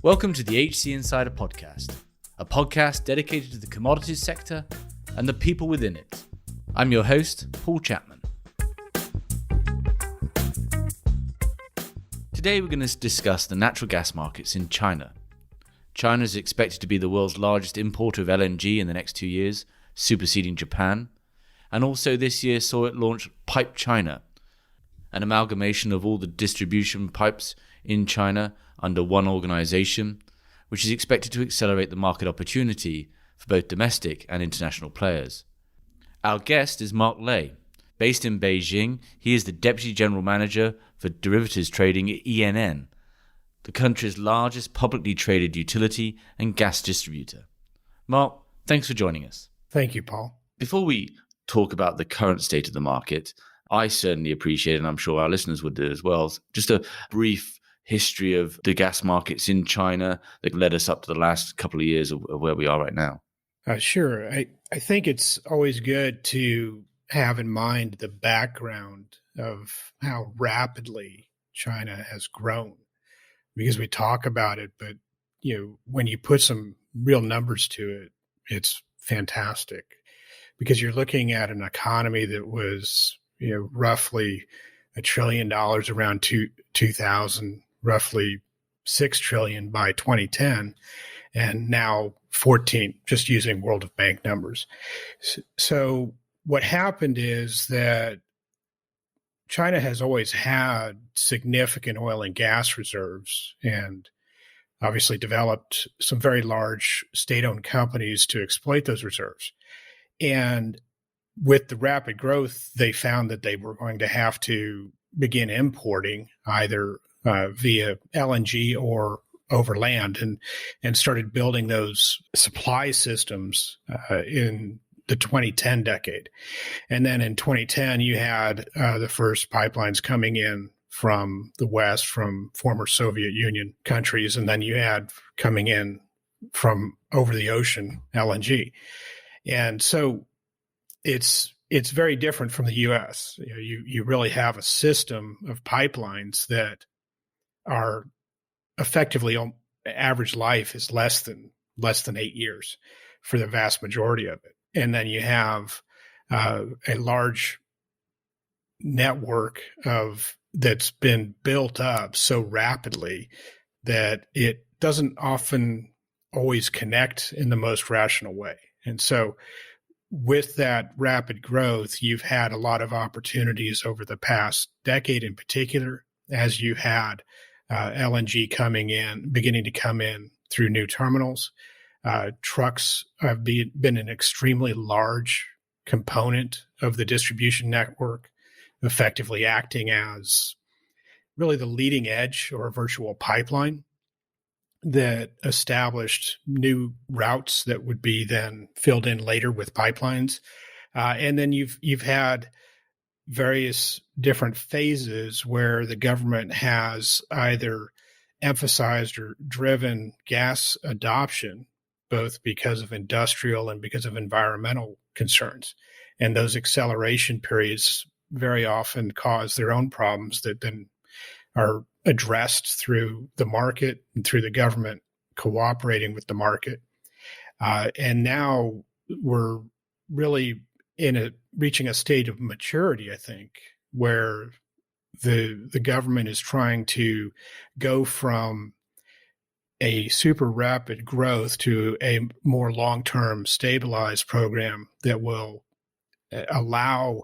Welcome to the HC Insider Podcast, a podcast dedicated to the commodities sector and the people within it. I'm your host, Paul Chapman. Today we're going to discuss the natural gas markets in China. China is expected to be the world's largest importer of LNG in the next 2 years, superseding Japan, and also this year saw it launch PipeChina, an amalgamation of all the distribution pipes in China under one organization, which is expected to accelerate the market opportunity for both domestic and international players. Our guest is Mark Ley. Based in Beijing, he is the Deputy General Manager for Derivatives Trading at ENN, the country's largest publicly traded utility and gas distributor. Mark, thanks for joining us. Thank you, Paul. Before we talk about the current state of the market, I certainly appreciate, and I'm sure our listeners would do as well, just a brief history of the gas markets in China that led us up to the last couple of years of where we are right now. Sure. I think it's always good to have in mind the background of how rapidly China has grown, because we talk about it, but when you put some real numbers to it, it's fantastic, because you're looking at an economy that was roughly $1 trillion around 2000, roughly $6 trillion by 2010, and now 14, just using World of Bank numbers. So what happened is that China has always had significant oil and gas reserves, and obviously developed some very large state-owned companies to exploit those reserves. And with the rapid growth, they found that they were going to have to begin importing either via LNG or over land, and started building those supply systems in the 2010 decade. And then in 2010, you had the first pipelines coming in from the West, from former Soviet Union countries, and then you had coming in from over the ocean LNG. And so it's very different from the U.S. You really have a system of pipelines that are effectively, average life is less than 8 years for the vast majority of it. And then you have a large network that's been built up so rapidly that it doesn't often always connect in the most rational way. And so with that rapid growth, you've had a lot of opportunities over the past decade in particular, as you had LNG beginning to come in through new terminals. Trucks have been an extremely large component of the distribution network, effectively acting as really the leading edge or a virtual pipeline that established new routes that would be then filled in later with pipelines. And then you've had various different phases where the government has either emphasized or driven gas adoption, both because of industrial and because of environmental concerns. And those acceleration periods very often cause their own problems that then are addressed through the market and through the government cooperating with the market. And now we're really reaching a state of maturity, I think, where the government is trying to go from a super rapid growth to a more long-term stabilized program that will allow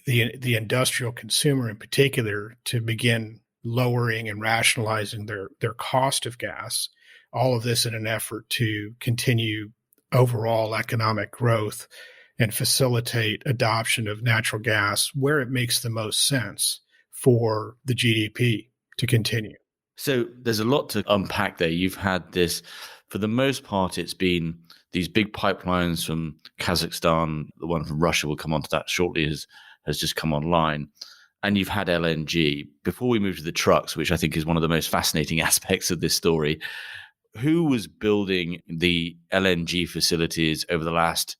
the industrial consumer in particular to begin lowering and rationalizing their cost of gas. All of this in an effort to continue overall economic growth and facilitate adoption of natural gas where it makes the most sense for the GDP to continue. So there's a lot to unpack there. You've had this, for the most part, it's been these big pipelines from Kazakhstan. The one from Russia, will come on to that shortly, has just come online. And you've had LNG. Before we move to the trucks, which I think is one of the most fascinating aspects of this story, who was building the LNG facilities over the last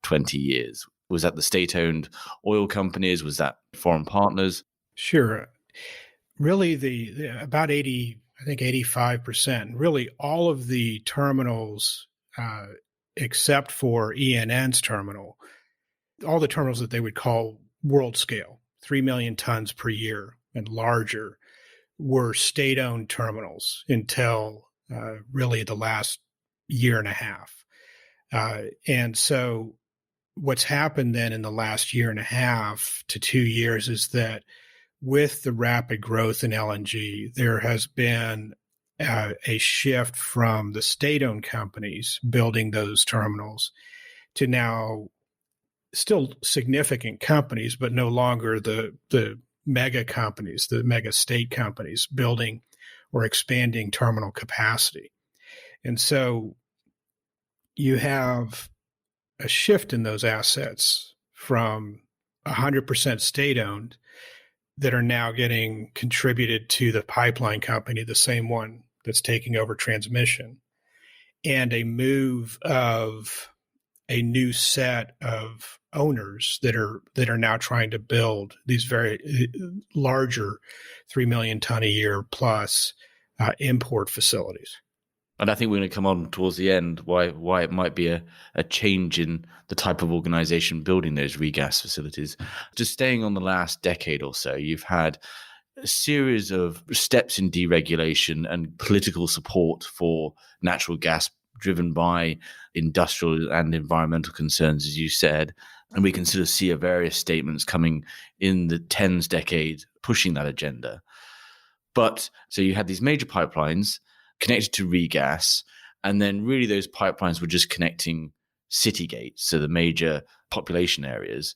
20 years? Was that the state-owned oil companies? Was that foreign partners? Sure. Really, about I think 85%. Really, all of the terminals, except for ENN's terminal, all the terminals that they would call world scale, 3 million tons per year and larger, were state-owned terminals until really the last year and a half. And so what's happened then in the last year and a half to 2 years is that with the rapid growth in LNG, there has been a shift from the state-owned companies building those terminals to now still significant companies, but no longer the mega companies, the mega state companies building or expanding terminal capacity. And so you have a shift in those assets from 100% state-owned that are now getting contributed to the pipeline company, the same one that's taking over transmission, and a move of a new set of owners that are now trying to build these very larger 3 million ton a year plus import facilities. And I think we're going to come on towards the end why it might be a change in the type of organization building those regas facilities. Just staying on the last decade or so, you've had a series of steps in deregulation and political support for natural gas driven by industrial and environmental concerns, as you said. And we can sort of see various statements coming in the tens decade pushing that agenda. But so you had these major pipelines connected to regas, and then really those pipelines were just connecting city gates, so the major population areas.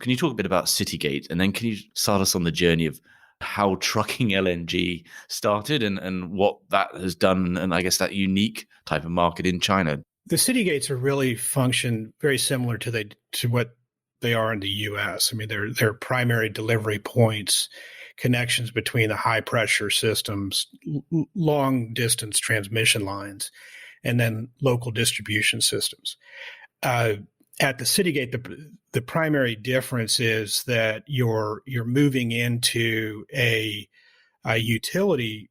Can you talk a bit about city gates, and then can you start us on the journey of how trucking LNG started and what that has done, and I guess that unique type of market in China? The city gates are really function very similar to what they are in the U.S. I mean, they're primary delivery points, connections between the high pressure systems, long distance transmission lines, and then local distribution systems. At the city gate, the primary difference is that you're moving into a utility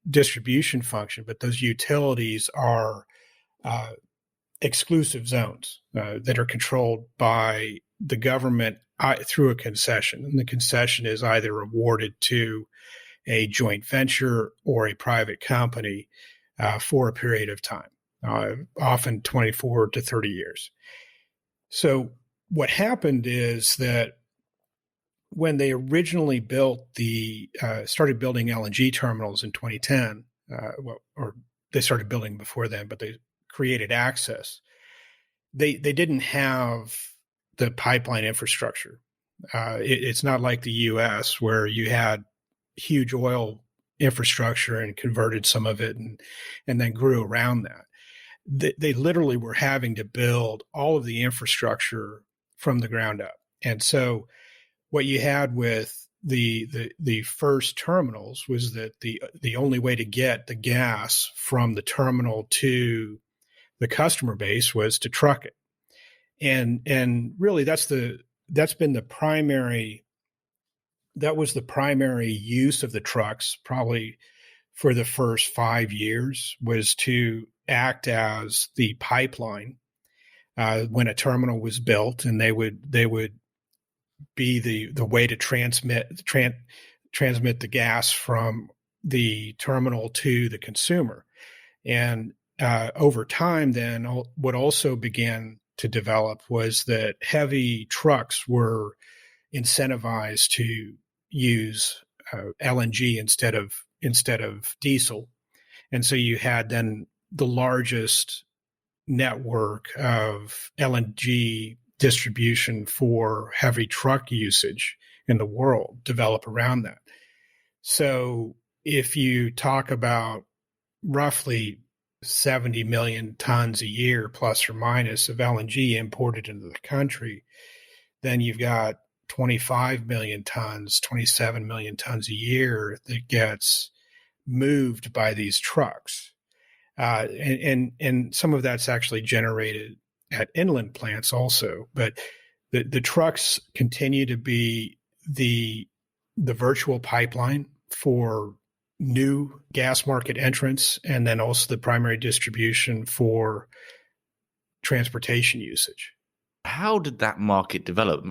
distribution function, but those utilities are exclusive zones that are controlled by the government through a concession. And the concession is either awarded to a joint venture or a private company for a period of time, often 24 to 30 years. So what happened is that when they originally started building LNG terminals in 2010, or they started building before then, but they created access. They didn't have the pipeline infrastructure. It's not like the U.S. where you had huge oil infrastructure and converted some of it and then grew around that. They literally were having to build all of the infrastructure from the ground up. And so what you had with the first terminals was that the only way to get the gas from the terminal to the customer base was to truck it. And really that was the primary use of the trucks probably for the first 5 years, was to act as the pipeline when a terminal was built, and they would be the way to transmit the gas from the terminal to the consumer. And over time, then what also began to develop was that heavy trucks were incentivized to use LNG instead of diesel. And so you had then the largest network of LNG distribution for heavy truck usage in the world develop around that. So if you talk about roughly 70 million tons a year, plus or minus, of LNG imported into the country, then you've got 25 million tons, 27 million tons a year that gets moved by these trucks. And some of that's actually generated at inland plants also. But the trucks continue to be the virtual pipeline for new gas market entrants, and then also the primary distribution for transportation usage. How did that market develop?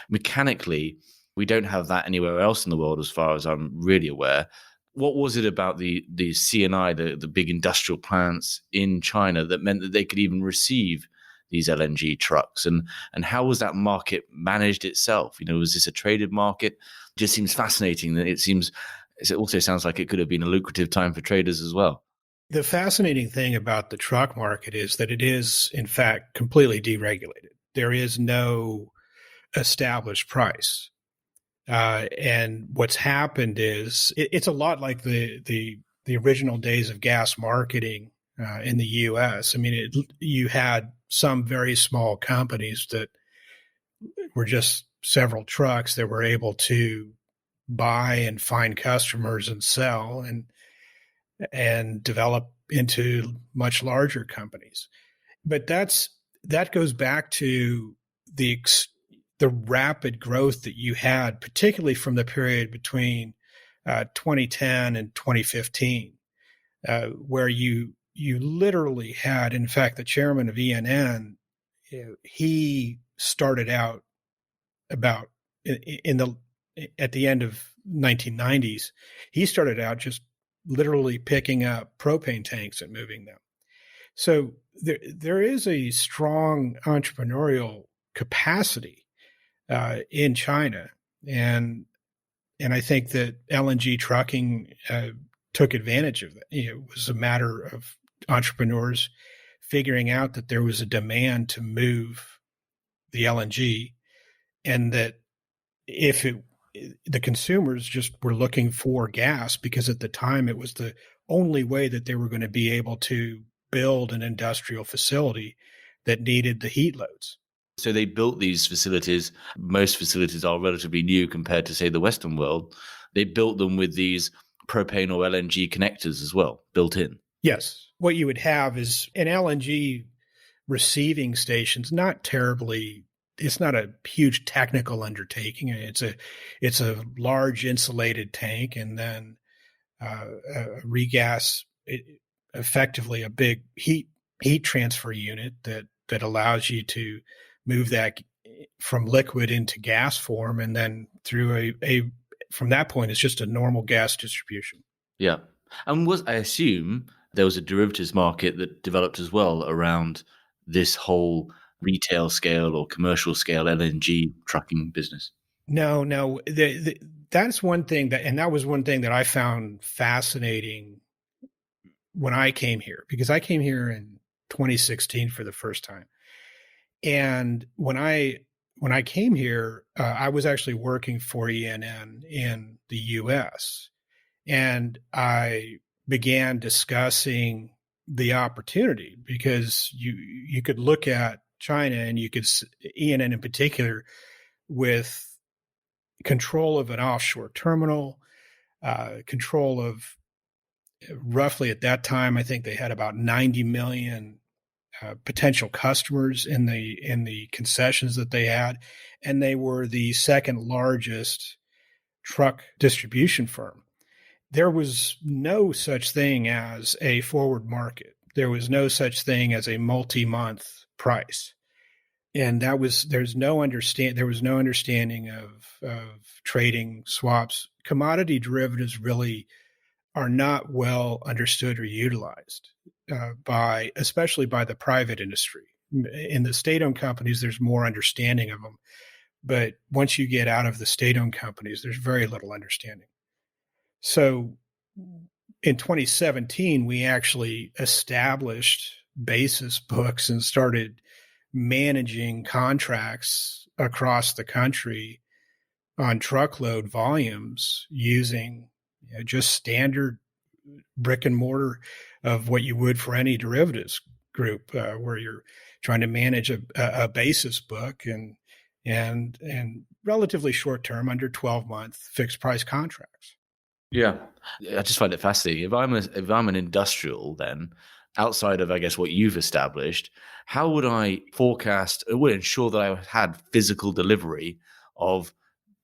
Mechanically, we don't have that anywhere else in the world, as far as I'm really aware. What was it about the C&I, the big industrial plants in China, that meant that they could even receive these LNG trucks? And how was that market managed itself? Was this a traded market? It just seems fascinating. That it also sounds like it could have been a lucrative time for traders as well. The fascinating thing about the truck market is that it is, in fact, completely deregulated. There is no established price. And what's happened is it's a lot like the original days of gas marketing in the U.S. I mean, you had some very small companies that were just several trucks that were able to buy and find customers and sell and develop into much larger companies. But that goes back to the rapid growth that you had, particularly from the period between 2010 and 2015, where you literally had, in fact, the chairman of ENN, he started out about at the end of 1990s. He started out just literally picking up propane tanks and moving them. So there is a strong entrepreneurial capacity in China, and I think that LNG trucking took advantage of that. It was a matter of entrepreneurs figuring out that there was a demand to move the LNG, and that the consumers just were looking for gas, because at the time it was the only way that they were going to be able to build an industrial facility that needed the heat loads. So they built these facilities. Most facilities are relatively new compared to, say, the Western world. They built them with these propane or LNG connectors as well, built in. Yes. What you would have is an LNG receiving station's it's not a huge technical undertaking. It's a large insulated tank, and then a regas, effectively a big heat transfer unit that allows you to move that from liquid into gas form, and then through from that point, it's just a normal gas distribution. Yeah. And I assume there was a derivatives market that developed as well around this whole retail scale or commercial scale LNG trucking business. No. That's one thing that was one thing that I found fascinating when I came here, because I came here in 2016 for the first time. And when I came here, I was actually working for ENN in the U.S., and I began discussing the opportunity, because you could look at China, and you could, ENN in particular, with control of an offshore terminal, control of roughly at that time, I think they had about 90 million potential customers in the concessions that they had, and they were the second largest truck distribution firm. There was no such thing as a forward market. There was no such thing as a multi-month price, and there was no understanding of trading swaps. Commodity derivatives really are not well understood or utilized especially by the private industry. In the state-owned companies, there's more understanding of them, but once you get out of the state-owned companies, there's very little understanding. So in 2017, we actually established basis books and started managing contracts across the country on truckload volumes using just standard brick and mortar of what you would for any derivatives group, where you're trying to manage a basis book and relatively short term, under 12-month fixed price contracts. Yeah, I just find it fascinating. If I'm an industrial, then outside of, I guess, what you've established, how would I forecast? It would ensure that I had physical delivery of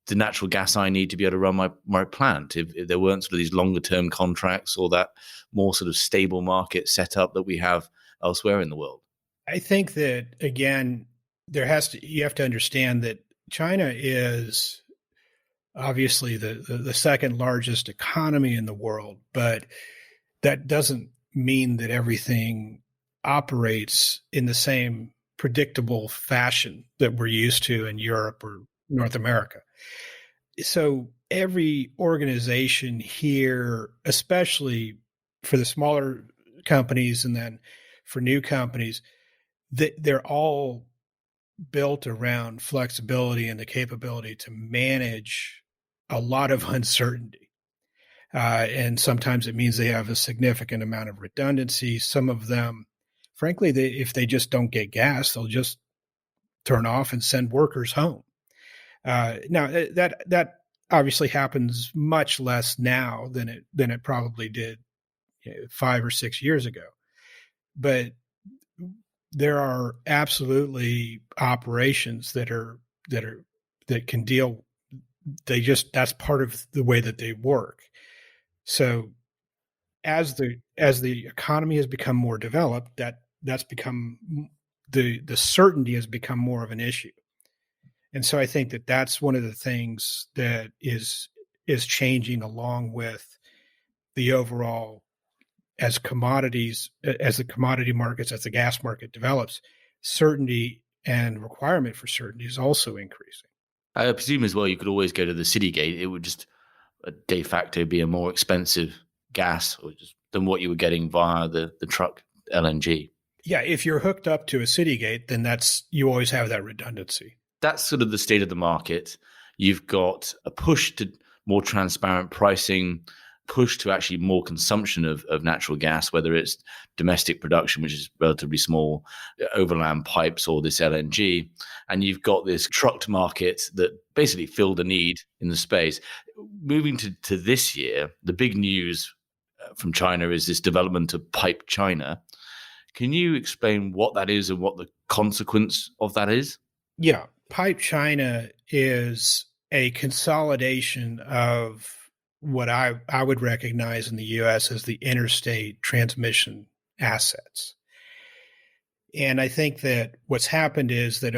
the natural gas I need to be able to run my plant. If there weren't sort of these longer term contracts or that more sort of stable market setup that we have elsewhere in the world. I think that, again, you have to understand that China is obviously the second largest economy in the world, but that doesn't mean that everything operates in the same predictable fashion that we're used to in Europe or North America. So every organization here, especially for the smaller companies and then for new companies, they're all built around flexibility and the capability to manage a lot of uncertainty. And sometimes it means they have a significant amount of redundancy. Some of them, frankly, if they just don't get gas, they'll just turn off and send workers home. Now that obviously happens much less now than it probably did 5 or 6 years ago. But there are absolutely operations that can deal. That's part of the way that they work. So as the economy has become more developed, that's become the certainty has become more of an issue. And so I think that that's one of the things that is changing along with the overall, as the commodity markets, as the gas market develops, certainty and requirement for certainty is also increasing. I presume as well you could always go to the city gate. It would just de facto be a more expensive gas than what you were getting via the truck LNG. Yeah, if you're hooked up to a city gate, then you always have that redundancy. That's sort of the state of the market. You've got a push to more transparent pricing, push to actually more consumption of natural gas, whether it's domestic production, which is relatively small, overland pipes, or this LNG. And you've got this trucked market that basically filled a need in the space. Moving to this year, the big news from China is this development of PipeChina. Can you explain what that is and what the consequence of that is? Yeah. PipeChina is a consolidation of what I would recognize in the U.S. as the interstate transmission assets. And I think that what's happened is that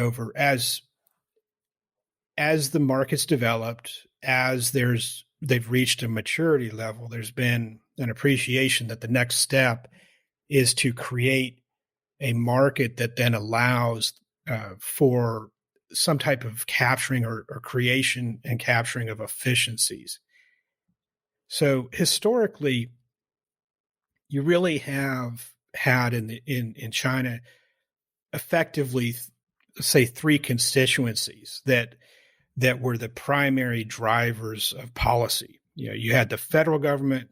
as the market's developed, as they've reached a maturity level, there's been an appreciation that the next step is to create a market that then allows for some type of capturing or creation and capturing of efficiencies. So historically, you really have had in China effectively, say, three constituencies that were the primary drivers of policy. You had the federal government,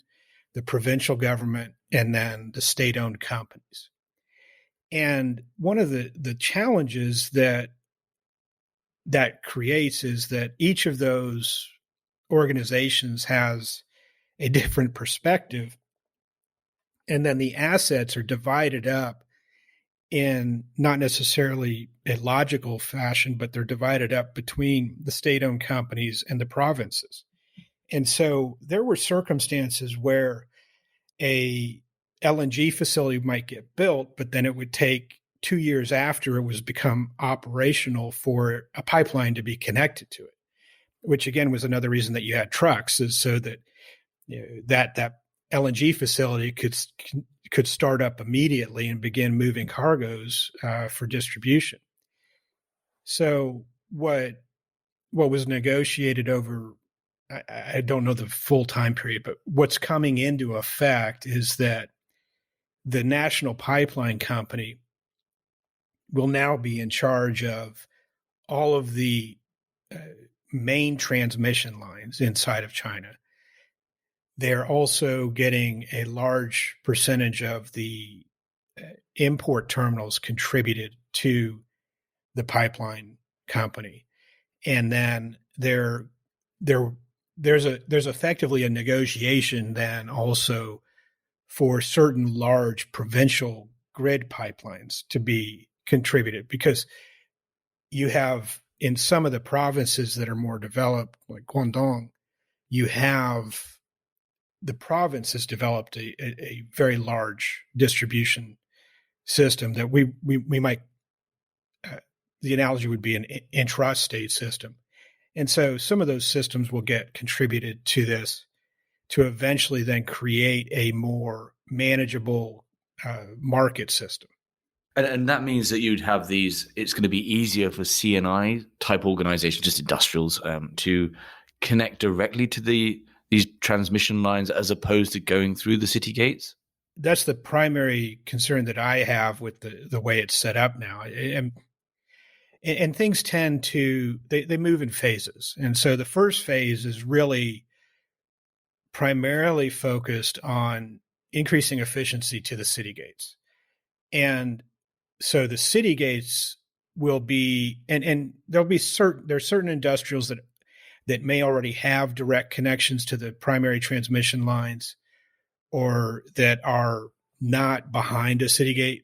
the provincial government, and then the state-owned companies. And one of the challenges that creates is that each of those organizations has a different perspective, and then the assets are divided up in not necessarily a logical fashion, but they're divided up between the state-owned companies and the provinces. And so there were circumstances where a LNG facility might get built, but then it would take 2 years after it was become operational for a pipeline to be connected to it, which again was another reason that you had trucks, is so that that LNG facility could start up immediately and begin moving cargoes for distribution. So what was negotiated over, I don't know the full time period, but what's coming into effect is that the National Pipeline Company will now be in charge of all of the main transmission lines inside of China. They're also getting a large percentage of the import terminals contributed to the pipeline company. And then there's effectively a negotiation then also for certain large provincial grid pipelines to be contributed, because you have in some of the provinces that are more developed, like Guangdong, you have the province has developed a very large distribution system that we might, the analogy would be an intrastate system. And so some of those systems will get contributed to this to eventually then create a more manageable market system. And that means that you'd have these, it's going to be easier for CNI type organizations, just industrials, to connect directly to these transmission lines as opposed to going through the city gates? That's the primary concern that I have with the way it's set up now. And things tend to, they move in phases. And so the first phase is really primarily focused on increasing efficiency to the city gates. And so the city gates will be, and there'll be there's certain industrials that may already have direct connections to the primary transmission lines or that are not behind a city gate.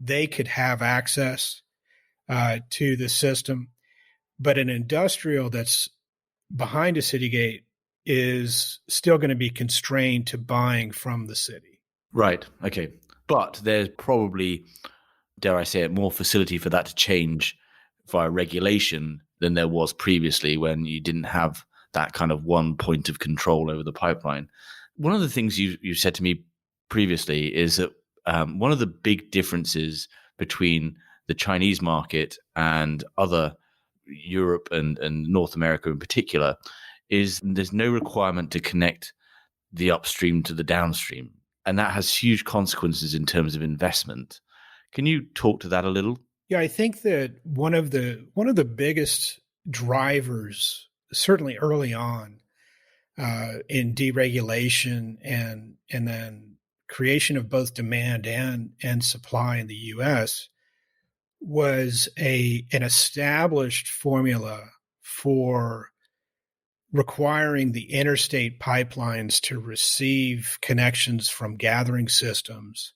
They could have access to the system, but an industrial that's behind a city gate is still going to be constrained to buying from the city. Right. Okay. But there's probably, dare I say it, more facility for that to change via regulation than there was previously when you didn't have that kind of one point of control over the pipeline. One of the things you said to me previously is that one of the big differences between the Chinese market and other Europe and North America in particular is there's no requirement to connect the upstream to the downstream. And that has huge consequences in terms of investment. Can you talk to that a little? Yeah, I think that one of the biggest drivers, certainly early on, in deregulation and then creation of both demand and supply in the U.S. was an established formula for requiring the interstate pipelines to receive connections from gathering systems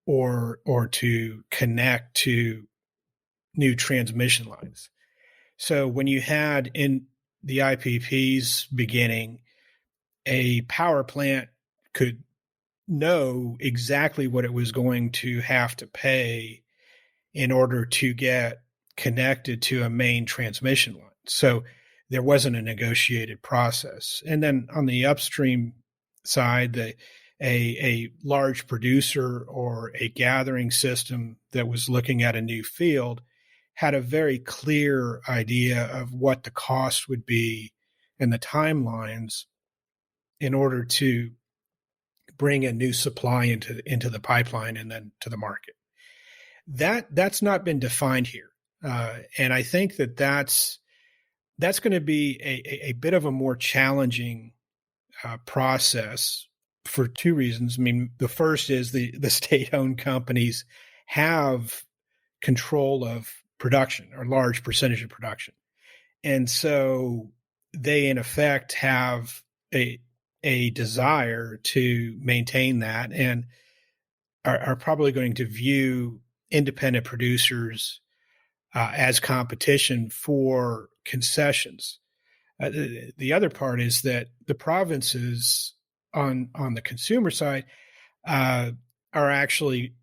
or to connect to new transmission lines. So when you had in the IPP's beginning, a power plant could know exactly what it was going to have to pay in order to get connected to a main transmission line. So there wasn't a negotiated process. And then on the upstream side, a large producer or a gathering system that was looking at a new field had a very clear idea of what the cost would be and the timelines in order to bring a new supply into the pipeline and then to the market. That's not been defined here. And I think that's going to be a bit of a more challenging process for two reasons. I mean, the first is the state-owned companies have control of production or large percentage of production. And so they, in effect, have a desire to maintain that and are probably going to view independent producers as competition for concessions. The other part is that the provinces on the consumer side are actually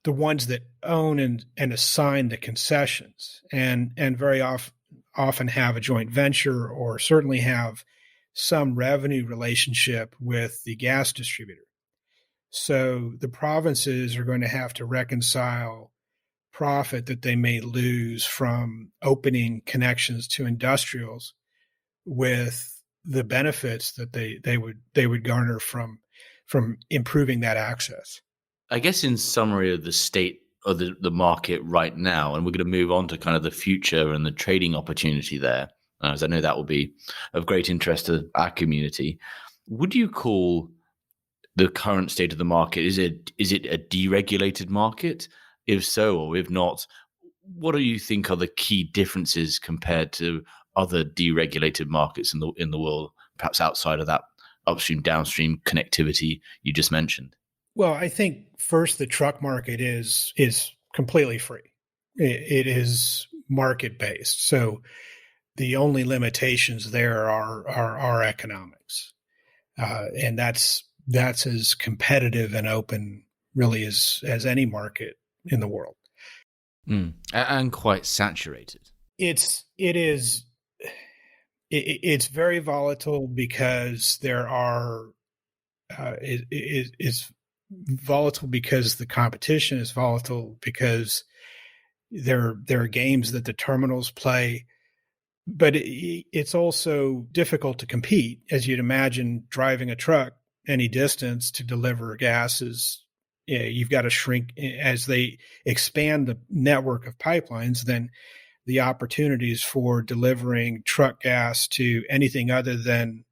the ones that own and assign the concessions and very often have a joint venture or certainly have some revenue relationship with the gas distributor. So the provinces are going to have to reconcile profit that they may lose from opening connections to industrials with the benefits that they would garner from improving that access. I guess in summary of the state of the market right now, and we're going to move on to kind of the future and the trading opportunity there, as I know that will be of great interest to our community. Would you call the current state of the market, is it a deregulated market? If so, or if not, what do you think are the key differences compared to other deregulated markets in the world, perhaps outside of that upstream downstream connectivity you just mentioned? Well, I think first the truck market is completely free. It is market-based. So the only limitations there are economics. And that's as competitive and open really as any market in the world. And quite saturated. It's very volatile because it's volatile because the competition is volatile, because there are games that the terminals play, but it's also difficult to compete. As you'd imagine, driving a truck any distance to deliver gas you've got to shrink. As they expand the network of pipelines, then the opportunities for delivering truck gas to anything other than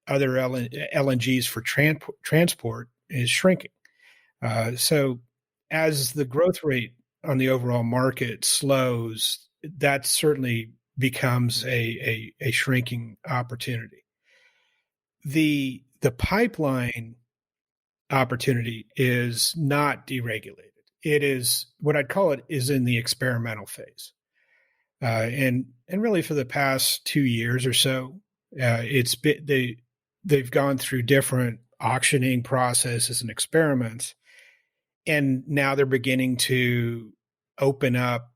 other LNGs for transport is shrinking. So as the growth rate on the overall market slows, that certainly becomes a shrinking opportunity. The pipeline opportunity is not deregulated. It is what I'd call it is in the experimental phase. And really for the past 2 years or so, they've gone through different auctioning processes and experiments, and now they're beginning to open up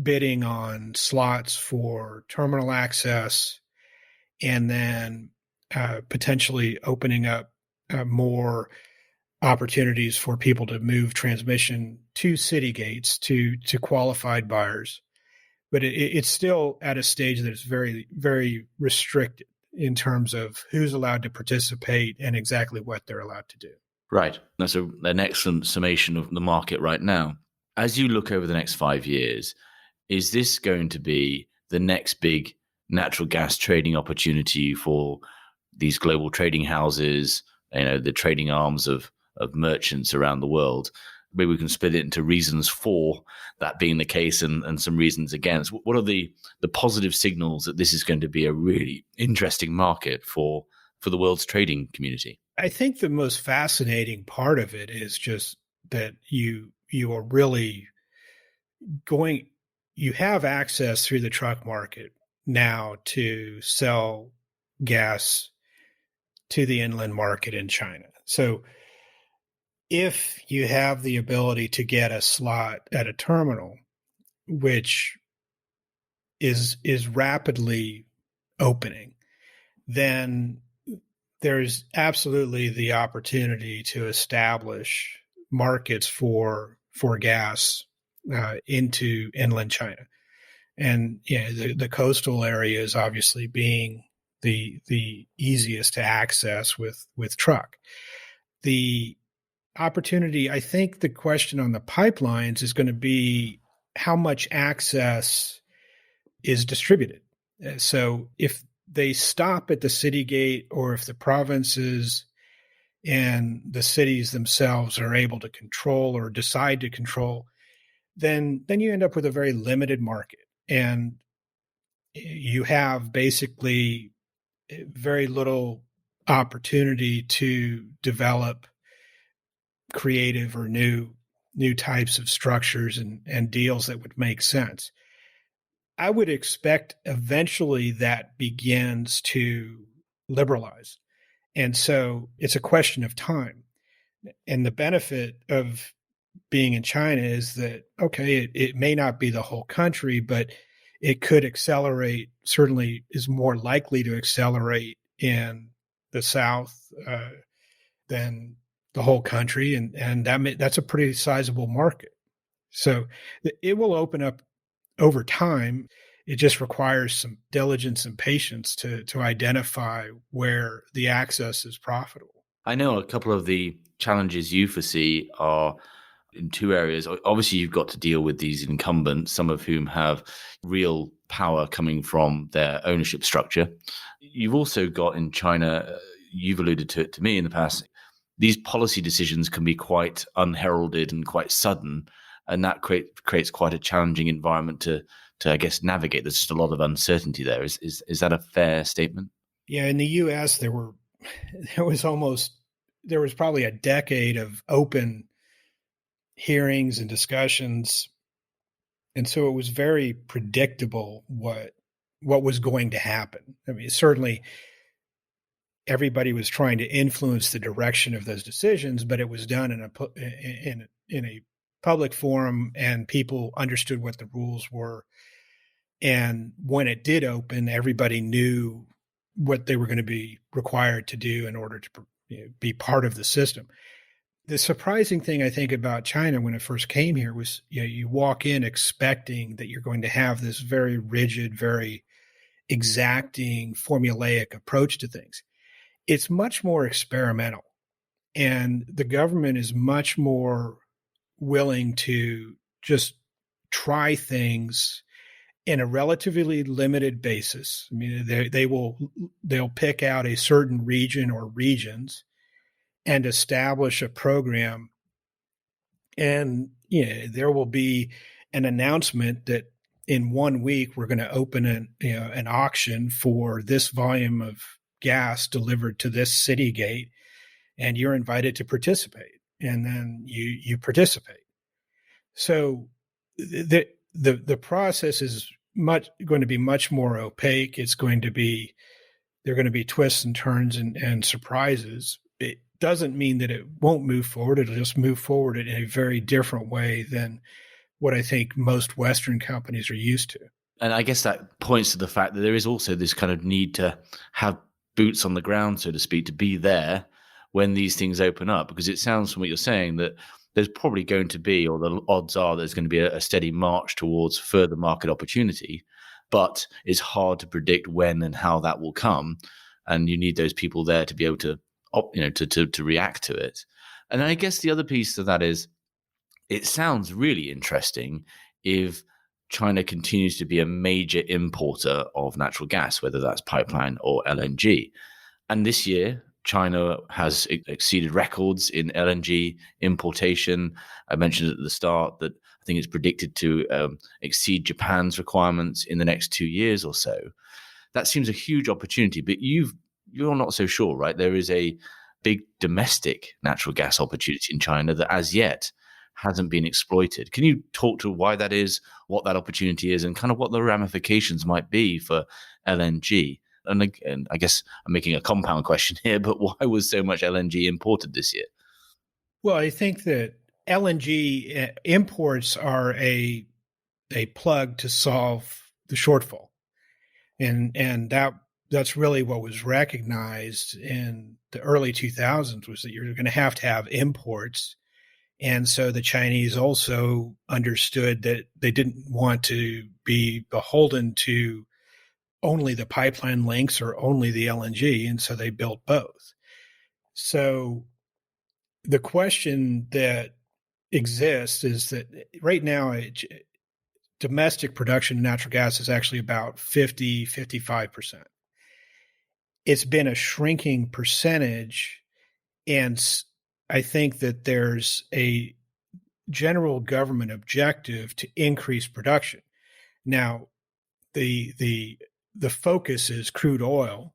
bidding on slots for terminal access, and then potentially opening up more opportunities for people to move transmission to city gates to qualified buyers. But it's still at a stage that is very, very restricted in terms of who's allowed to participate and exactly what they're allowed to do. Right. That's an excellent summation of the market right now. As you look over the next 5 years, is this going to be the next big natural gas trading opportunity for these global trading houses, the trading arms of merchants around the world? Maybe we can split it into reasons for that being the case and some reasons against. What are the positive signals that this is going to be a really interesting market for the world's trading community? I think the most fascinating part of it is just that you are really you have access through the truck market now to sell gas to the inland market in China. So if you have the ability to get a slot at a terminal, which is rapidly opening, then there's absolutely the opportunity to establish markets for gas into inland China. And the coastal areas obviously being the easiest to access with truck. The opportunity, I think the question on the pipelines is going to be how much access is distributed. So if they stop at the city gate, or if the provinces and the cities themselves are able to control or decide to control, then you end up with a very limited market. And you have basically very little opportunity to develop creative or new types of structures and deals that would make sense. I would expect eventually that begins to liberalize. And so it's a question of time. And the benefit of being in China is that, okay, it may not be the whole country, but it could accelerate, certainly is more likely to accelerate in the South than the whole country. And that's a pretty sizable market. So it will open up over time. It just requires some diligence and patience to identify where the access is profitable. I know a couple of the challenges you foresee are in two areas. Obviously, you've got to deal with these incumbents, some of whom have real power coming from their ownership structure. You've also got in China, you've alluded to it to me in the past, these policy decisions can be quite unheralded and quite sudden, and that creates quite a challenging environment to I guess navigate. There's just a lot of uncertainty there. Is that a fair statement? Yeah, in the U.S. there was probably a decade of open hearings and discussions And so it was very predictable what was going to happen. I mean, certainly everybody was trying to influence the direction of those decisions, but it was done in a public forum, and people understood what the rules were. And when it did open, everybody knew what they were going to be required to do in order to be part of the system. The surprising thing I think about China when it first came here was, you walk in expecting that you're going to have this very rigid, very exacting, formulaic approach to things. It's much more experimental, and the government is much more willing to just try things in a relatively limited basis. I mean, they'll pick out a certain region or regions and establish a program, and there will be an announcement that in 1 week we're going to open an auction for this volume of gas delivered to this city gate, and you're invited to participate, and then you participate. So the process is going to be much more opaque. There are going to be twists and turns and surprises. It doesn't mean that it won't move forward. It'll just move forward in a very different way than what I think most Western companies are used to. And I guess that points to the fact that there is also this kind of need to have boots on the ground, so to speak, to be there when these things open up. Because it sounds from what you're saying that there's probably going to be, or the odds are there's going to be a steady march towards further market opportunity, but it's hard to predict when and how that will come. And you need those people there to be able to, to react to it. And I guess the other piece to that is, it sounds really interesting if China continues to be a major importer of natural gas, whether that's pipeline or LNG. And this year, China has exceeded records in LNG importation. I mentioned at the start that I think it's predicted to exceed Japan's requirements in the next 2 years or so. That seems a huge opportunity, but you're not so sure, right? There is a big domestic natural gas opportunity in China that as yet hasn't been exploited. Can you talk to why that is, what that opportunity is, and kind of what the ramifications might be for LNG? And I guess I'm making a compound question here, but why was so much LNG imported this year? Well, I think that LNG imports are a plug to solve the shortfall. And that's really what was recognized in the early 2000s, was that you're going to have imports. And so the Chinese also understood that they didn't want to be beholden to only the pipeline links or only the LNG, and so they built both. So the question that exists is that right now, domestic production of natural gas is actually about 55%. It's been a shrinking percentage, and I think that there's a general government objective to increase production. Now, the focus is crude oil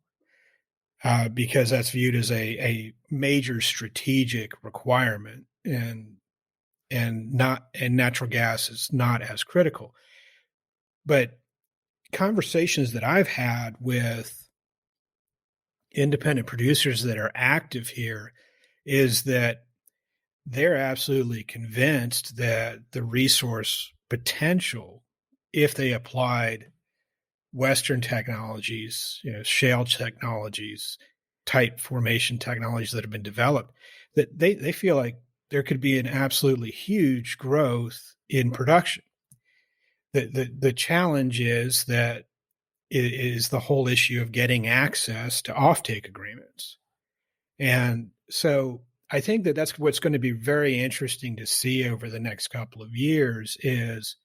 because that's viewed as a major strategic requirement, and natural gas is not as critical. But conversations that I've had with independent producers that are active here is that they're absolutely convinced that the resource potential, if they applied Western technologies, shale technologies, tight formation technologies that have been developed, that they feel like there could be an absolutely huge growth in production. The challenge is that it is the whole issue of getting access to offtake agreements. And so I think that that's what's going to be very interesting to see over the next couple of years, is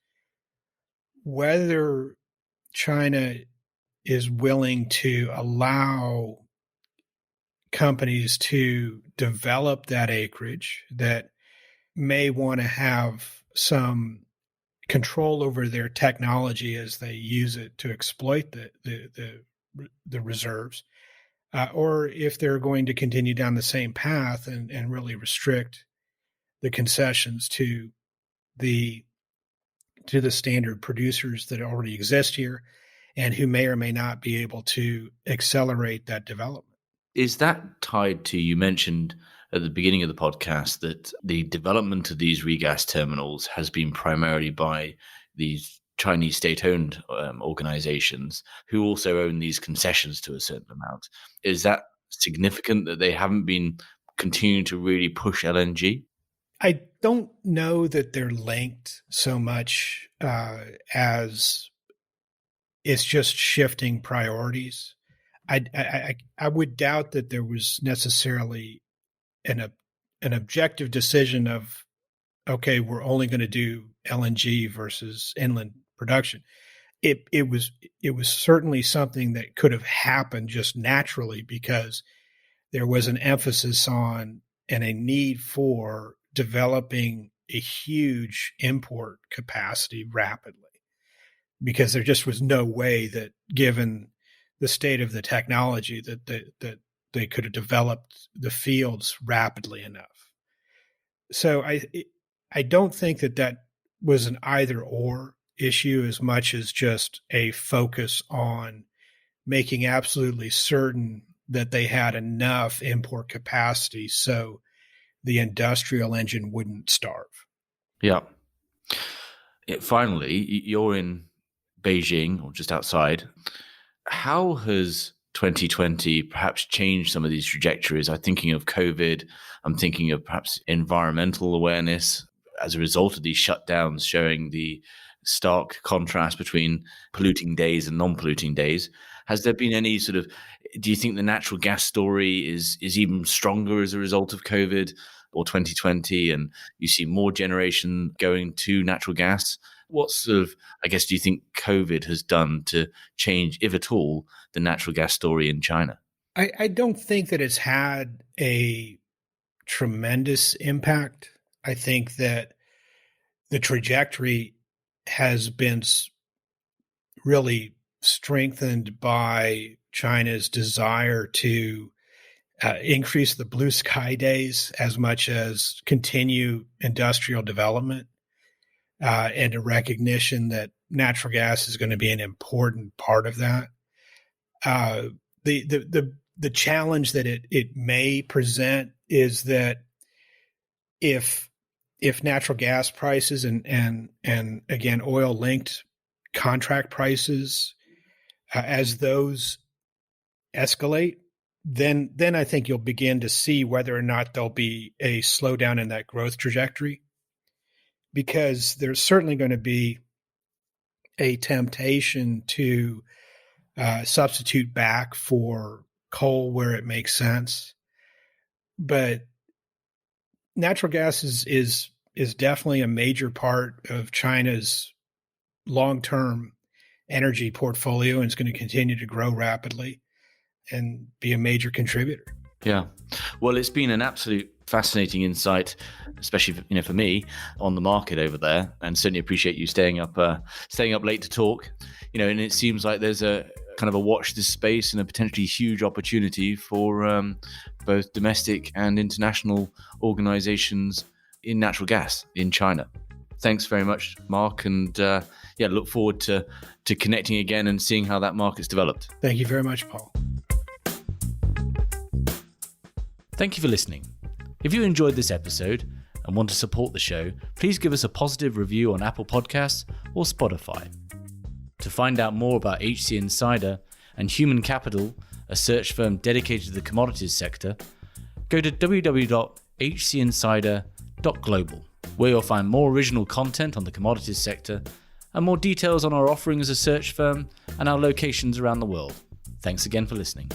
whether China is willing to allow companies to develop that acreage that may want to have some control over their technology as they use it to exploit the reserves, or if they're going to continue down the same path and really restrict the concessions to the to the standard producers that already exist here and who may or may not be able to accelerate that development. Is that tied to, you mentioned at the beginning of the podcast that the development of these regas terminals has been primarily by these Chinese state-owned organizations who also own these concessions to a certain amount? Is that significant that they haven't been continuing to really push LNG? I don't know that they're linked so much as it's just shifting priorities. I would doubt that there was necessarily an objective decision of, okay, we're only going to do LNG versus inland production. It was certainly something that could have happened just naturally because there was an emphasis on and a need for developing a huge import capacity rapidly, because there just was no way that, given the state of the technology, that they could have developed the fields rapidly enough. So I don't think that was an either or issue as much as just a focus on making absolutely certain that they had enough import capacity so the industrial engine wouldn't starve. Yeah. Finally, you're in Beijing or just outside. How has 2020 perhaps changed some of these trajectories? I'm thinking of COVID. I'm thinking of perhaps environmental awareness as a result of these shutdowns, showing the stark contrast between polluting days and non-polluting days. Has there been any sort of, do you think the natural gas story is even stronger as a result of COVID or 2020, and you see more generation going to natural gas? What sort of, I guess, do you think COVID has done to change, if at all, the natural gas story in China? I don't think that it's had a tremendous impact. I think that the trajectory has been really strengthened by China's desire to increase the blue sky days as much as continue industrial development, and a recognition that natural gas is going to be an important part of that. The challenge that it may present is that if natural gas prices and again oil linked contract prices, as those escalate, then I think you'll begin to see whether or not there'll be a slowdown in that growth trajectory, because there's certainly going to be a temptation to substitute back for coal where it makes sense. But natural gas is definitely a major part of China's long-term energy portfolio, and it's going to continue to grow rapidly and be a major contributor. Yeah. Well, it's been an absolute fascinating insight, especially for me, on the market over there, and certainly appreciate you staying up late to talk. And it seems like there's a kind of a watch this space and a potentially huge opportunity for both domestic and international organizations in natural gas in China. Thanks very much, Mark, and look forward to connecting again and seeing how that market's developed. Thank you very much, Paul. Thank you for listening. If you enjoyed this episode and want to support the show, please give us a positive review on Apple Podcasts or Spotify. To find out more about HC Insider and Human Capital, a search firm dedicated to the commodities sector, go to www.hcinsider.global, where you'll find more original content on the commodities sector and more details on our offering as a search firm and our locations around the world. Thanks again for listening.